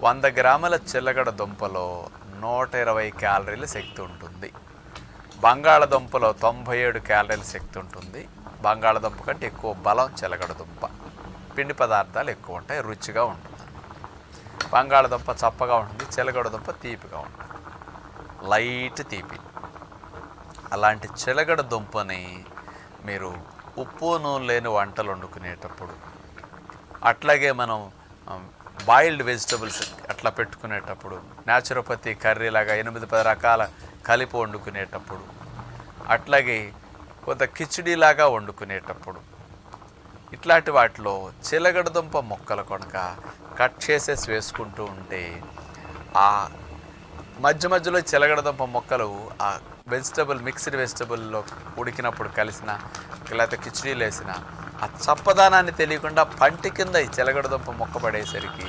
100 గ్రాముల చిల్లగడ దుంపలో 120 క్యాలరీల శక్తి ఉంటుంది. బంగాళదుంపలో 97 క్యాలరీల శక్తి ఉంటుంది. బంగాళదుంప కంటే ఎక్కువ బలం చిలగడ దుంప. పిండి పదార్థాలు ఎక్కువ ఉంటాయి, రుచిగా ఉంటుంది. బంగాళదుంప చప్పగా ఉంటుంది, చిలగడ దుంప తీపిగా ఉంటుంది, లైట్ తీపి. అలాంటి చిలగడ దుంపని మీరు ఉప్పు నూనె లేని వంటలు వండుకునేటప్పుడు, అట్లాగే మనం బాయిల్డ్ వెజిటబుల్స్ అట్లా పెట్టుకునేటప్పుడు, న్యాచురోపతి కర్రీలాగా 8-10 రకాల కలిపి వండుకునేటప్పుడు, అట్లాగే కొంత కిచిడీలాగా వండుకునేటప్పుడు, ఇట్లాంటి వాటిలో చిలగడ దుంప ముక్కలు కనుక కట్ చేసేసి వేసుకుంటూ ఉంటే ఆ మధ్య మధ్యలో చిలగడ దుంప ముక్కలు ఆ వెజిటబుల్ మిక్స్డ్ వెజిటబుల్లో ఉడికినప్పుడు కలిసిన, లేకపోతే కిచిడీలు వేసిన ఆ చప్పదానాన్ని తెలియకుండా పంటి కింద ఈ చిలగడ దుంప ముక్క పడేసరికి